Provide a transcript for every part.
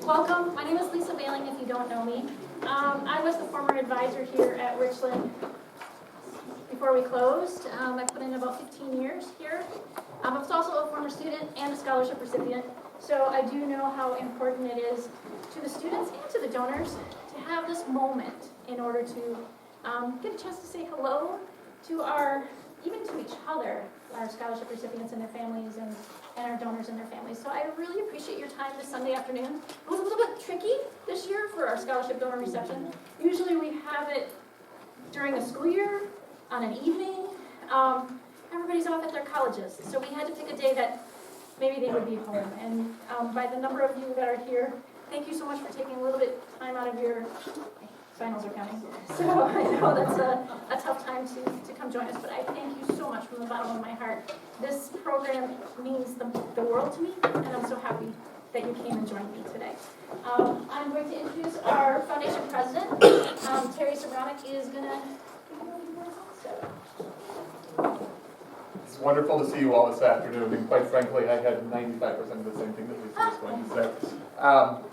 Welcome. My name is Lisa Bailing, if you don't know me. I was the former advisor here at Richland before we closed. I put in about 15 years here. I was also a former student and a scholarship recipient, so I do know how important it is to the students and to the donors to have this moment in order to get a chance to say hello to even to each other, our scholarship recipients and their families, and our donors and their families. So I really appreciate your time this Sunday afternoon. It was a little bit tricky this year for our scholarship donor reception. Usually we have it during the school year, on an evening. Everybody's off at their colleges, so we had to pick a day that maybe they would be home. And by the number of you that are here, thank you so much for taking a little bit time out of your finals are coming. So I know that's a tough time to come join us, but I thank you so much from the bottom of my heart. This program means the world to me, and I'm so happy that you came and joined me today. I'm going to introduce our foundation president. Terry Sabronic is going to give you a few words also. It's wonderful to see you all this afternoon, and quite frankly, I had 95% of the same thing that Lisa was going to say.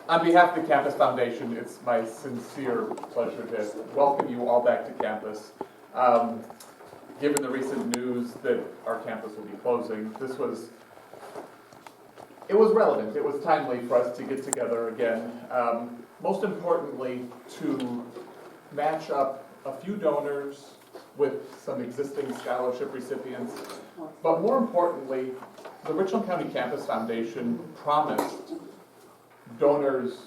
On behalf of the Campus Foundation, it's my sincere pleasure to welcome you all back to campus. Given the recent news that our campus will be closing, it was relevant, it was timely for us to get together again. Most importantly, to match up a few donors with some existing scholarship recipients, but more importantly, the Richland County Campus Foundation promised donors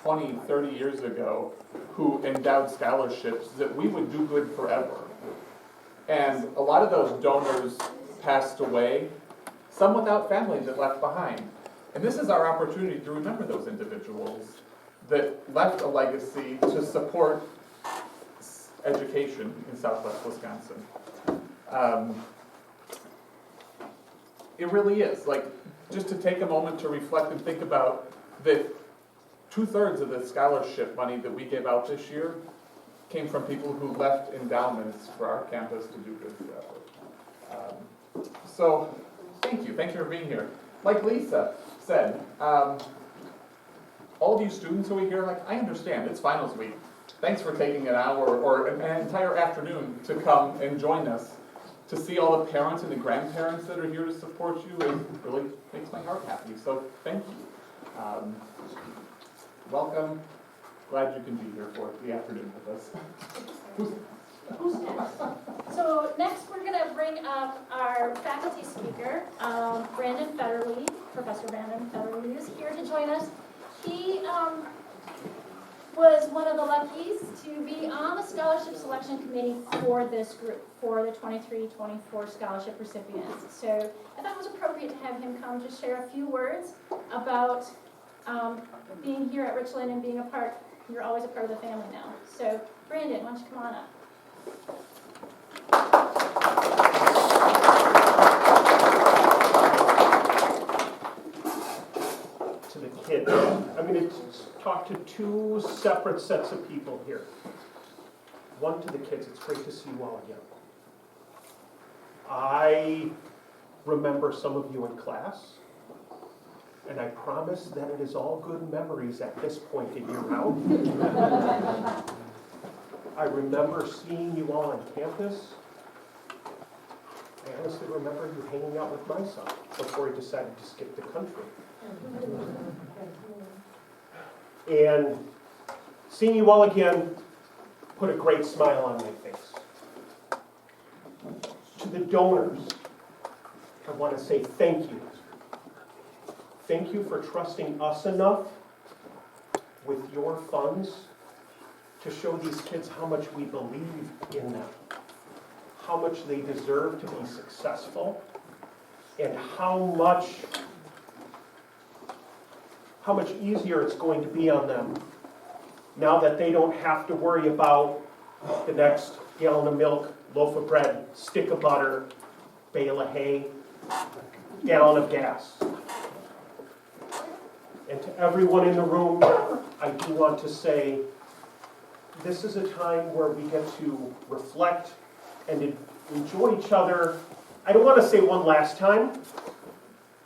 20, 30 years ago who endowed scholarships that we would do good forever. And a lot of those donors passed away, some without families that left behind. And this is our opportunity to remember those individuals that left a legacy to support education in Southwest Wisconsin. It really is, like, just to take a moment to reflect and think about that 2/3 of the scholarship money that we gave out this year came from people who left endowments for our campus to do good forever. So, thank you for being here. Like Lisa said, all of you students who are here, like, I understand, it's finals week. Thanks for taking an hour or an entire afternoon to come and join us, to see all the parents and the grandparents that are here to support you. It really makes my heart happy, so thank you. Welcome. Glad you can be here for the afternoon with us. Who's next? So next we're going to bring up our faculty speaker, Brandon Federle. Professor Brandon Federle is here to join us. He was one of the luckies to be on the scholarship selection committee for this group, for the 23-24 scholarship recipients. So I thought it was appropriate to have him come to share a few words about being here at Richland and being a part. You're always a part of the family now. So Brandon, why don't you come on up? To the kids, I'm going to talk to two separate sets of people here. One to the kids, it's great to see you all again. I remember some of you in class, and I promise that it is all good memories at this point in your route. I remember seeing you all on campus. I honestly remember you hanging out with my son before he decided to skip the country. And seeing you all again put a great smile on my face. To the donors, I want to say thank you. Thank you for trusting us enough with your funds to show these kids how much we believe in them, how much they deserve to be successful, and how much how much easier it's going to be on them now that they don't have to worry about the next gallon of milk, loaf of bread, stick of butter, bale of hay, gallon of gas. And to everyone in the room, I do want to say, this is a time where we get to reflect and enjoy each other. I don't want to say one last time.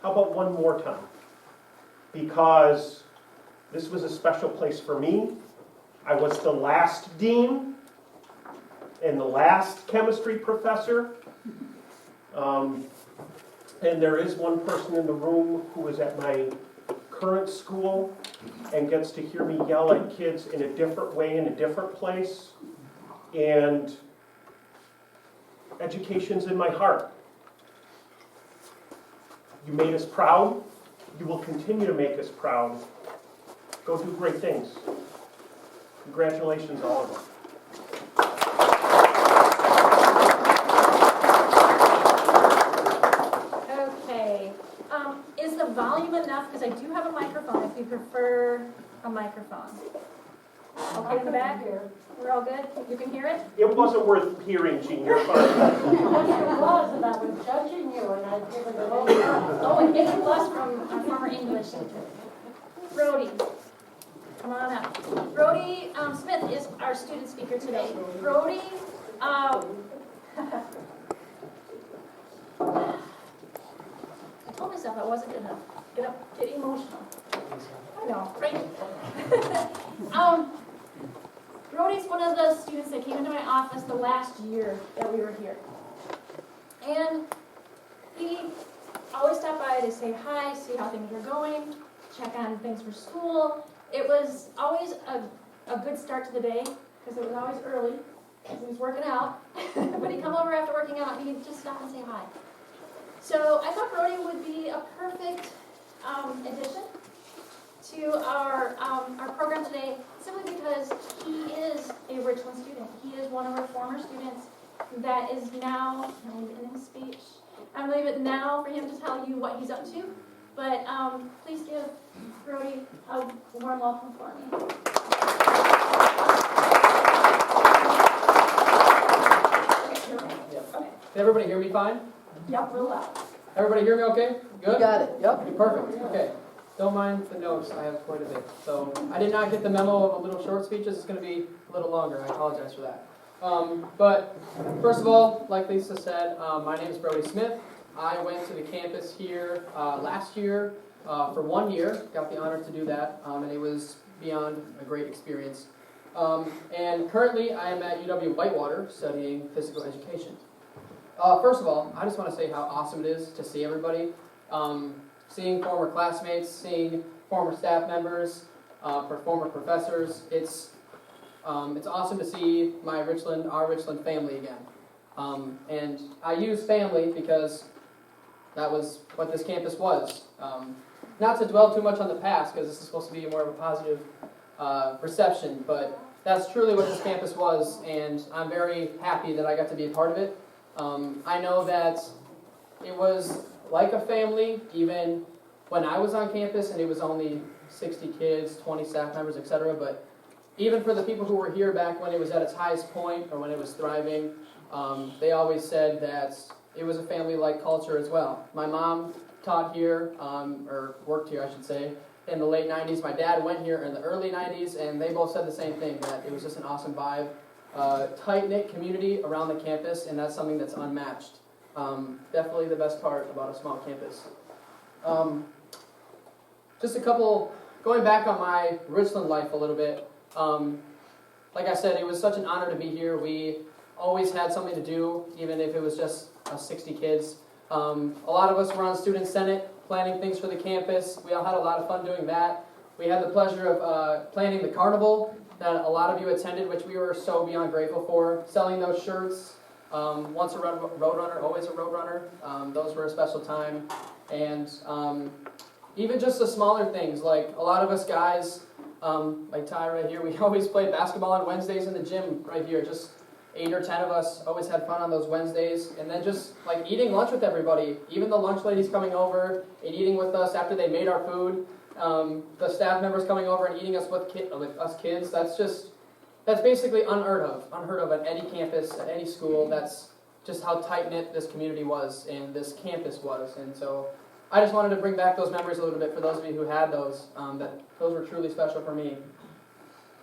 How about one more time? Because this was a special place for me. I was the last dean and the last chemistry professor. And there is one person in the room who is at my current school and gets to hear me yell at kids in a different way, in a different place. And education's in my heart. You made us proud. You will continue to make us proud. Go do great things. Congratulations, all of you. Okay. Is the volume enough? Because I do have a microphone if you prefer a microphone. Okay, in the back? We're all good? You can hear it? It wasn't worth hearing, Gene. You're fine. Yes, it was, and I was judging you, and I'd given it all. Oh, and get a plus from our former English teacher. Brody, come on up. Brody Smith is our student speaker today. Brody, I told myself I wasn't gonna get emotional. I know, right? Brody's one of the students that came into my office the last year that we were here. And he always stopped by to say hi, see how things were going, check on things for school. It was always a good start to the day, because it was always early, because he was working out. But he'd come over after working out, and he'd just stop and say hi. So I thought Brody would be a perfect addition to our program today, simply because he is a Richland student. He is one of our former students that is now, I'll leave it in his speech, I'll leave it now for him to tell you what he's up to, but please give Brody a warm welcome for me. Okay. Can everybody hear me fine? Yep, real loud. Everybody hear me okay? Good? You got it, yep. Okay, perfect, okay. Don't mind the notes, I have quite a bit. So, I did not get the memo of a little short speeches, it's going to be a little longer, I apologize for that. But, first of all, like Lisa said, my name is Brody Smith. I went to the campus here last year for 1 year, got the honor to do that, and it was beyond a great experience. And currently, I am at UW-Whitewater studying physical education. First of all, I just want to say how awesome it is to see everybody. Seeing former classmates, seeing former staff members, former professors. It's awesome to see our Richland family again. And I use family because that was what this campus was. Not to dwell too much on the past, because this is supposed to be more of a positive reception, but that's truly what this campus was, and I'm very happy that I got to be a part of it. I know that it was like a family, even when I was on campus, and it was only 60 kids, 20 staff members, etc. But even for the people who were here back when it was at its highest point, or when it was thriving, they always said that it was a family-like culture as well. My mom taught here, or worked here, I should say, in the late 90s. My dad went here in the early 90s, and they both said the same thing, that it was just an awesome vibe. Tight-knit community around the campus, and that's something that's unmatched. Definitely the best part about a small campus. Just a couple, going back on my Richland life a little bit, like I said, it was such an honor to be here. We always had something to do, even if it was just 60 kids. A lot of us were on Student Senate, planning things for the campus. We all had a lot of fun doing that. We had the pleasure of planning the carnival that a lot of you attended, which we were so beyond grateful for. Selling those shirts, once a roadrunner, always a roadrunner. Those were a special time. And even just the smaller things, like a lot of us guys, like Ty right here, we always played basketball on Wednesdays in the gym right here. Just 8 or 10 of us always had fun on those Wednesdays. And then just like eating lunch with everybody, even the lunch ladies coming over and eating with us after they made our food. the staff members coming over and eating us with us kids, that's basically unheard of at any campus, at any school. That's just how tight-knit this community was and this campus was. And so I just wanted to bring back those memories a little bit for those of you who had those, that those were truly special for me.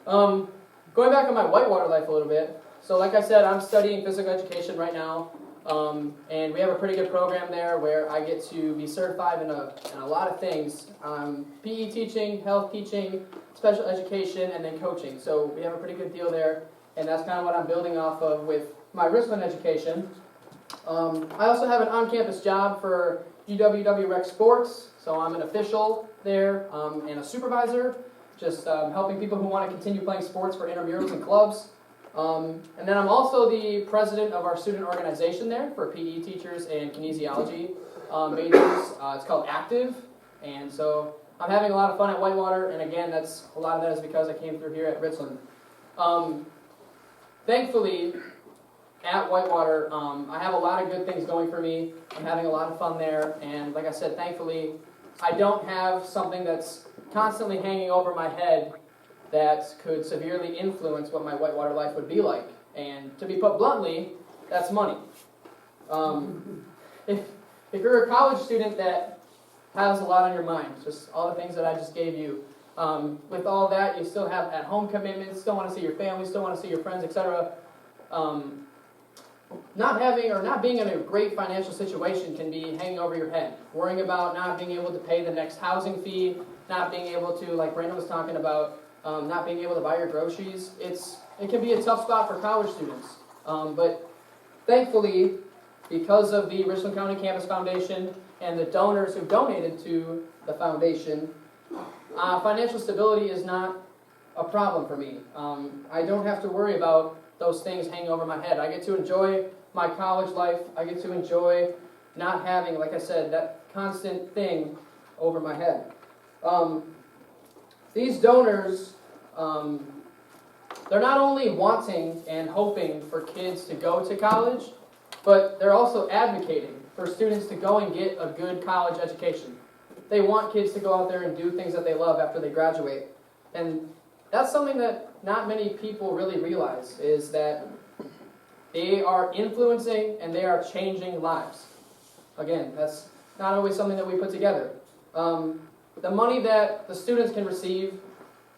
Going back on my whitewater life a little bit, so like I said, I'm studying physical education right now, and we have a pretty good program there where I get to be certified in a lot of things, PE teaching, health teaching, special education, and then coaching. So we have a pretty good deal there, and that's kind of what I'm building off of with my Richland education. I also have an on-campus job for UW-Rec Sports, so I'm an official there and a supervisor, just helping people who want to continue playing sports for intramurals and clubs. And then I'm also the president of our student organization there for PE teachers and kinesiology majors. It's called Active, and so I'm having a lot of fun at Whitewater, and again, a lot of that is because I came through here at Richland. Thankfully, at Whitewater, I have a lot of good things going for me. I'm having a lot of fun there, and like I said, thankfully, I don't have something that's constantly hanging over my head that could severely influence what my Whitewater life would be like. And to be put bluntly, that's money. If you're a college student that has a lot on your mind, just all the things that I just gave you, with all that, you still have at-home commitments, still want to see your family, still want to see your friends, etc. Not having or not being in a great financial situation can be hanging over your head. Worrying about not being able to pay the next housing fee, not being able to, like Brandon was talking about, not being able to buy your groceries. It can be a tough spot for college students. But thankfully, because of the Richland County Campus Foundation and the donors who donated to the foundation, financial stability is not a problem for me. I don't have to worry about those things hanging over my head. I get to enjoy my college life. I get to enjoy not having, like I said, that constant thing over my head. These donors, they're not only wanting and hoping for kids to go to college, but they're also advocating for students to go and get a good college education. They want kids to go out there and do things that they love after they graduate. And that's something that not many people really realize, is that they are influencing and they are changing lives. Again, that's not always something that we put together. The money that the students can receive,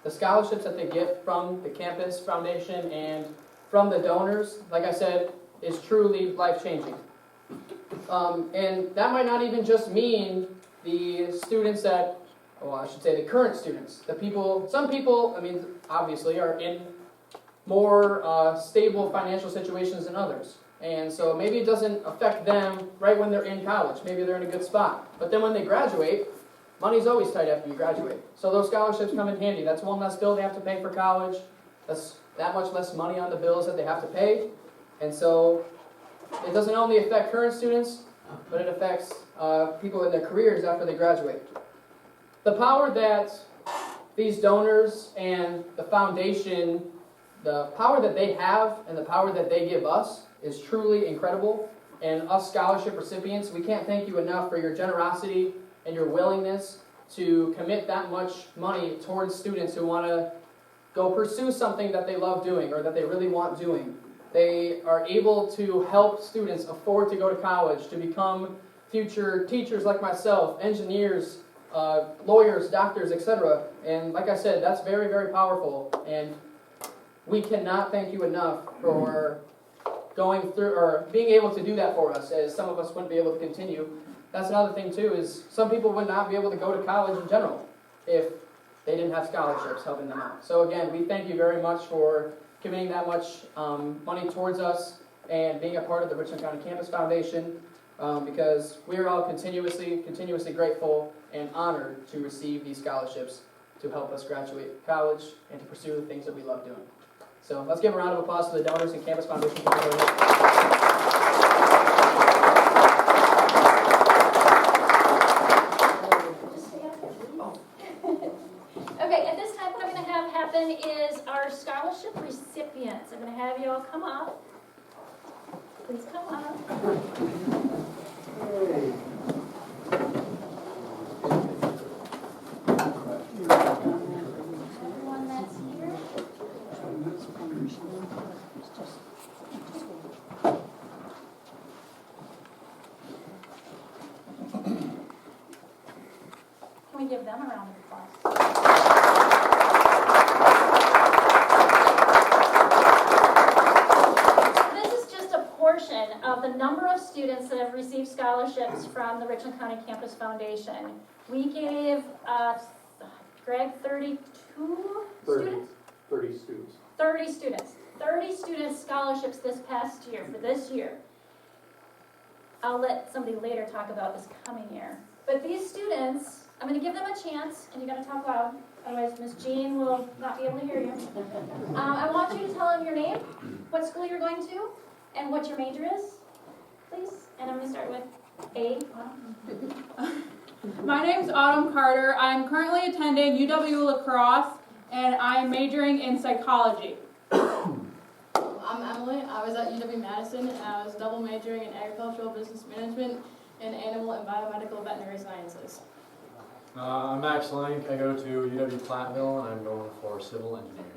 the scholarships that they get from the campus foundation and from the donors, like I said, is truly life-changing. And that might not even just mean the students that, well, I should say the current students. Some people, I mean, obviously are in more stable financial situations than others. And so maybe it doesn't affect them right when they're in college. Maybe they're in a good spot. But then when they graduate, money's always tight after you graduate. So those scholarships come in handy. That's one less bill they have to pay for college. That's that much less money on the bills that they have to pay. And so it doesn't only affect current students, but it affects people in their careers after they graduate. The power that these donors and the foundation, the power that they have and the power that they give us is truly incredible. And us scholarship recipients, we can't thank you enough for your generosity and your willingness to commit that much money towards students who want to go pursue something that they love doing or that they really want doing. They are able to help students afford to go to college, to become future teachers like myself, engineers, lawyers, doctors, etc. And like I said, that's very, very powerful. And we cannot thank you enough for going through or being able to do that for us, as some of us wouldn't be able to continue. That's another thing too, is some people would not be able to go to college in general if they didn't have scholarships helping them out. So again, we thank you very much for committing that much money towards us and being a part of the Richland County Campus Foundation, because we are all continuously grateful and honored to receive these scholarships to help us graduate college and to pursue the things that we love doing. So let's give a round of applause to the donors and Campus Foundation. Okay, at this time, what I'm going to have happen is our scholarship recipients. I'm going to have you all come up. Please come up. to give them a round of applause. This is just a portion of the number of students that have received scholarships from the Richland County Campus Foundation. We gave, Greg, 32 students? 30 students. 30 students. 30 students scholarships this past year, for this year. I'll let somebody later talk about this coming year. But these students, I'm going to give them a chance, and you got to talk loud, otherwise Miss Jean will not be able to hear you. I want you to tell them your name, what school you're going to, and what your major is, please. And I'm going to start with A. My name's Autumn Carter. I'm currently attending UW-Lacrosse, and I'm majoring in psychology. I'm Emily. I was at UW-Madison, and I was double majoring in agricultural business management and animal and biomedical veterinary sciences. I'm Max Link. I go to UW-Platteville, and I'm going for civil engineering.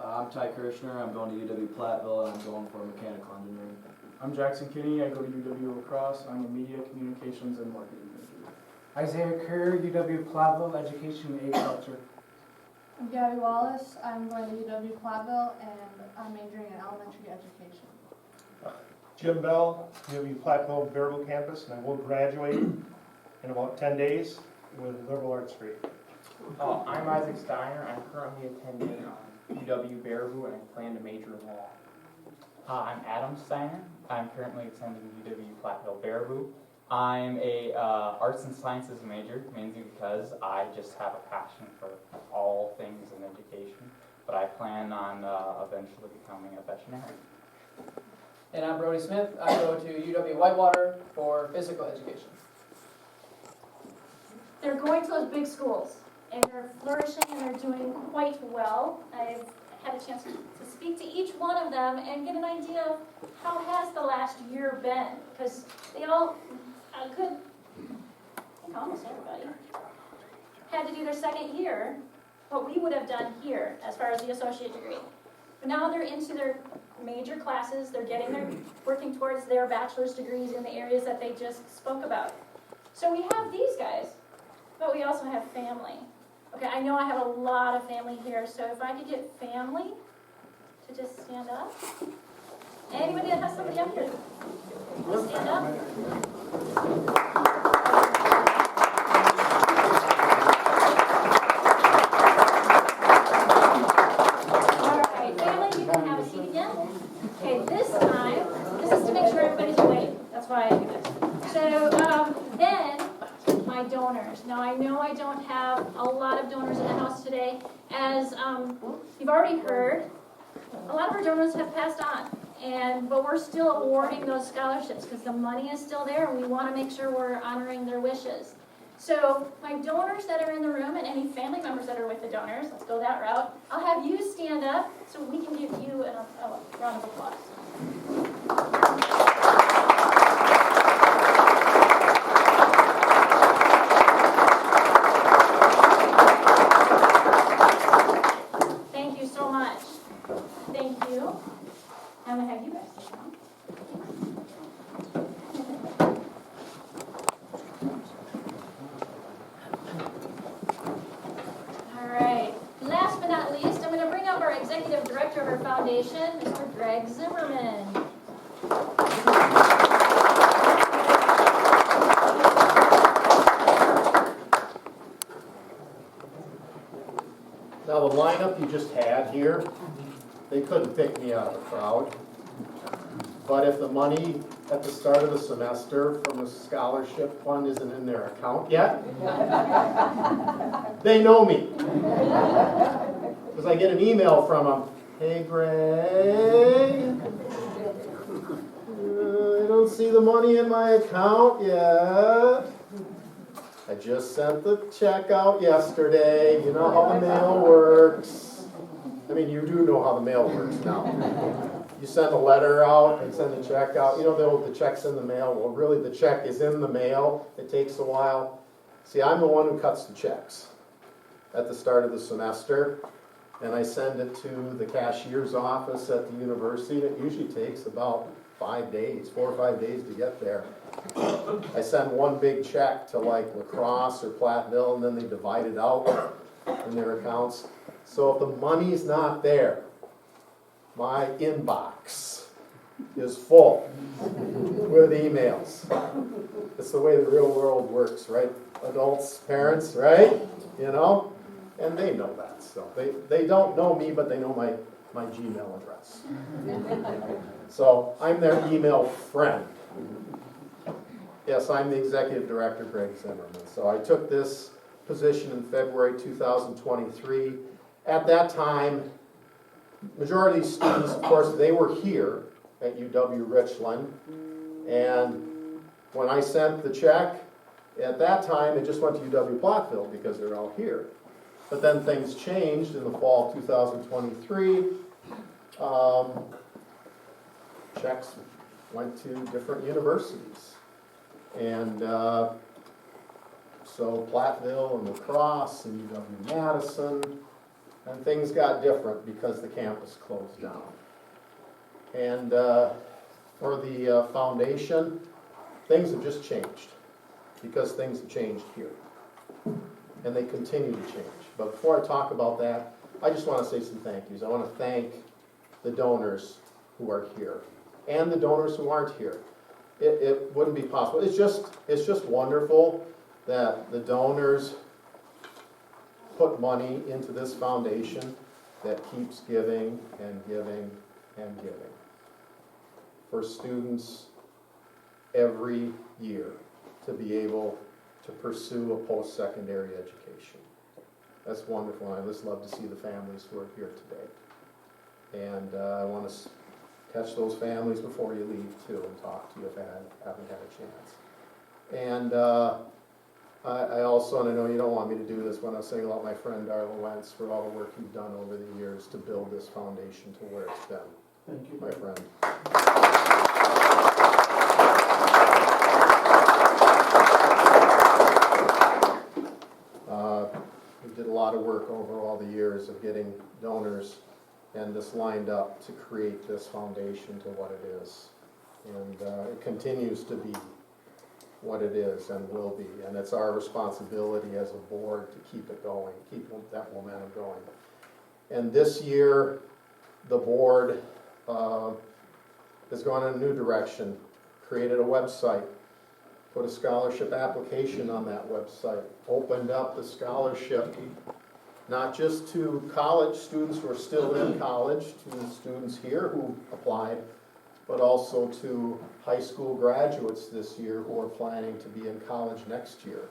I'm Ty Kirshner. I'm going to UW-Platteville, and I'm going for mechanical engineering. I'm Jackson Kinney. I go to UW-Lacrosse. I'm a media, communications, and marketing major. Isaiah Kerr, UW-Platteville, education and agriculture. I'm Gabby Wallace. I'm going to UW-Platteville, and I'm majoring in elementary education. Jim Bell, UW-Platteville Bearville campus, and I will graduate in about 10 days with a liberal arts degree. I'm Isaac Steiner. I'm currently attending UW Baraboo, and I plan to major in law. I'm Adam Steiner. I'm currently attending UW-Platteville Baraboo. I'm a arts and sciences major, mainly because I just have a passion for all things in education, but I plan on eventually becoming a veterinarian. And I'm Brody Smith. I go to UW-Whitewater for physical education. They're going to those big schools, and they're flourishing, and they're doing quite well. I've had a chance to speak to each one of them and get an idea of how has the last year been, because they all, I think almost everybody, had to do their second year, what we would have done here as far as the associate degree. But now they're into their major classes, they're working towards their bachelor's degrees in the areas that they just spoke about. So we have these guys, but we also have family. Okay, I know I have a lot of family here, so if I could get family to just stand up. Anybody that has somebody up here, just stand up. Okay, this time, this is to make sure everybody's awake. That's why I do this. So then, my donors. Now I know I don't have a lot of donors in the house today. As you've already heard, a lot of our donors have passed on. But we're still awarding those scholarships because the money is still there and we want to make sure we're honoring their wishes. So my donors that are in the room and any family members that are with the donors, let's go that route, I'll have you stand up so we can give you a round of applause. Thank you so much. Thank you. I'm going to have you guys sit down. All right. Last but not least, I'm going to bring up our executive director of our foundation, Mr. Greg Zimmerman. Now the lineup you just had here, they couldn't pick me out of the crowd. But if the money at the start of the semester from the scholarship fund isn't in their account yet, they know me. Because I get an email from them, hey Greg, I don't see the money in my account yet. I just sent the check out yesterday. You know how the mail works. I mean, you do know how the mail works now. You send a letter out and send a check out. You know, the check's in the mail. Well, really, the check is in the mail. It takes a while. See, I'm the one who cuts the checks at the start of the semester. And I send it to the cashier's office at the university. And it usually takes about 5 days, 4 or 5 days to get there. I send one big check to like La Crosse or Platteville, and then they divide it out in their accounts. So if the money's not there, my inbox is full with emails. It's the way the real world works, right? Adults, parents, right? You know? And they know that. So they don't know me, but they know my Gmail address. So I'm their email friend. Yes, I'm the executive director, Greg Zimmerman. So I took this position in February 2023. At that time, majority of these students, of course, they were here at UW-Richland. And when I sent the check, at that time, it just went to UW-Platteville because they're all here. But then things changed in the fall of 2023. Checks went to different universities. And so Platteville and La Crosse and UW-Madison, and things got different because the campus closed down. And for the foundation, things have just changed because things have changed here. And they continue to change. But before I talk about that, I just want to say some thank yous. I want to thank the donors who are here and the donors who aren't here. It wouldn't be possible. It's just wonderful that the donors put money into this foundation that keeps giving and giving and giving for students every year to be able to pursue a post-secondary education. That's wonderful, and I just love to see the families who are here today. And I want to catch those families before you leave, too, and talk to you if I haven't had a chance. And I also, and I know you don't want me to do this, when I was saying about my friend Darla Wentz for all the work you've done over the years to build this foundation to where it's been. Thank you, my friend. We did a lot of work over all the years of getting donors and this lined up to create this foundation to what it is. And it continues to be what it is and will be. And it's our responsibility as a board to keep it going, keep that momentum going. And this year, the board has gone in a new direction, created a website, put a scholarship application on that website, opened up the scholarship not just to college students who are still in college, to the students here who applied, but also to high school graduates this year who are planning to be in college next year.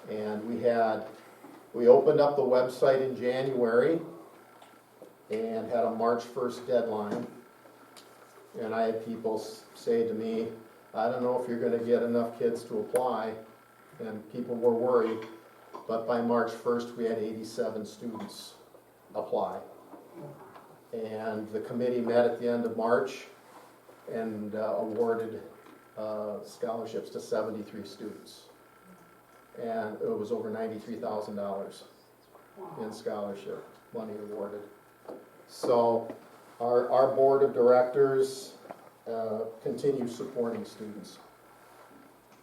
And we opened up the website in January and had a March 1st deadline. And I had people say to me, I don't know if you're going to get enough kids to apply, and people were worried. But by March 1st, we had 87 students apply. And the committee met at the end of March and awarded scholarships to 73 students. And it was over $93,000 in scholarship money awarded. So our board of directors continue supporting students.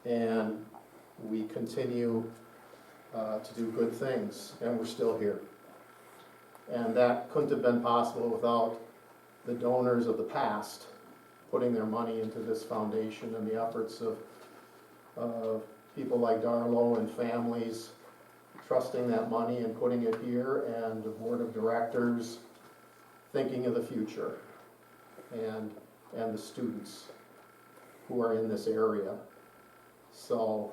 And we continue to do good things, and we're still here. And that couldn't have been possible without the donors of the past putting their money into this foundation and the efforts of people like Darlo and families trusting that money and putting it here, and the board of directors thinking of the future and the students who are in this area. So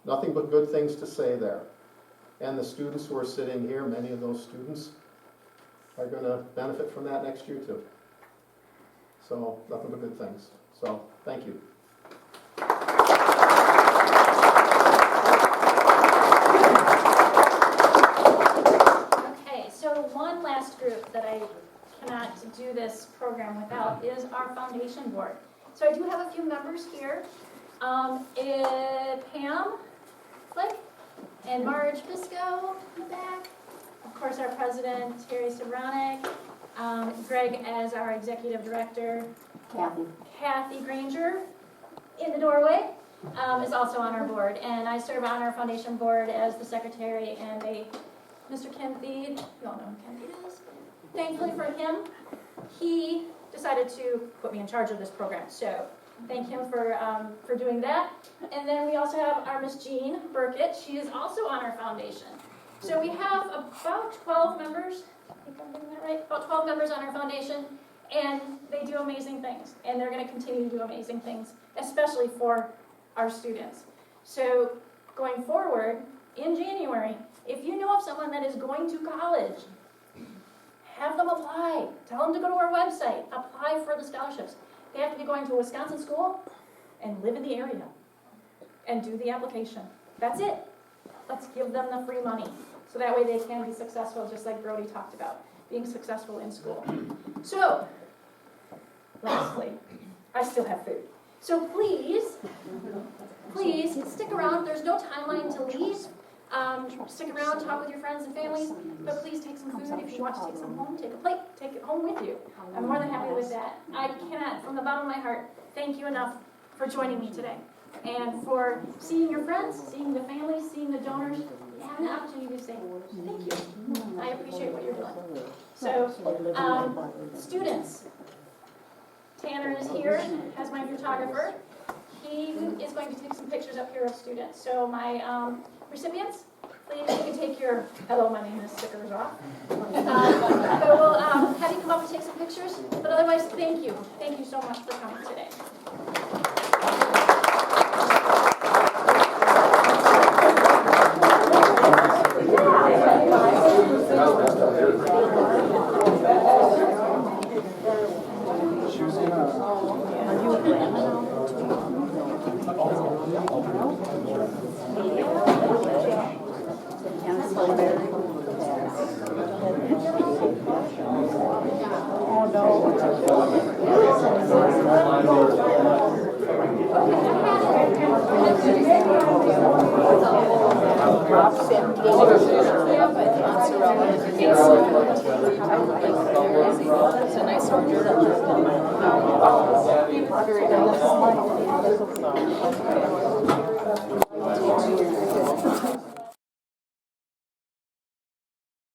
nothing but good things to say there. And the students who are sitting here, many of those students are going to benefit from that next year too. So nothing but good things. So thank you. Okay, so one last group that I cannot do this program without is our foundation board. So I do have a few members here. Pam Flick and Marge Pisco in the back. Of course, our president, Terry Sobronic. Greg as our executive director. Kathy Granger. in the doorway, is also on our board. And I serve on our foundation board as the secretary and Mr. Ken Thied. You all know who Ken Thied is. Thankfully for him, he decided to put me in charge of this program. So thank him for doing that. And then we also have our Miss Jean Burkett. She is also on our foundation. So we have about 12 members. I think I'm getting that right. About 12 members on our foundation, and they do amazing things. And they're going to continue to do amazing things, especially for our students. So going forward, in January, if you know of someone that is going to college, have them apply. Tell them to go to our website. Apply for the scholarships. They have to be going to a Wisconsin school and live in the area and do the application. That's it. Let's give them the free money so that way they can be successful, just like Brody talked about, being successful in school. So, lastly, I still have food. So please stick around. There's no timeline to leave. Stick around, talk with your friends and families, but please take some food. If you want to take some home, take a plate, take it home with you. I'm more than happy with that. I cannot, from the bottom of my heart, thank you enough for joining me today and for seeing your friends, seeing the families, seeing the donors, and having the opportunity to say thank you. I appreciate what you're doing. So, students, Tanner is here as my photographer. He is going to take some pictures up here of students. So my recipients, please, you can take your hello, my name is stickers off. But we'll have you come up and take some pictures. But otherwise, thank you. Thank you so much for coming today. It's a nice order.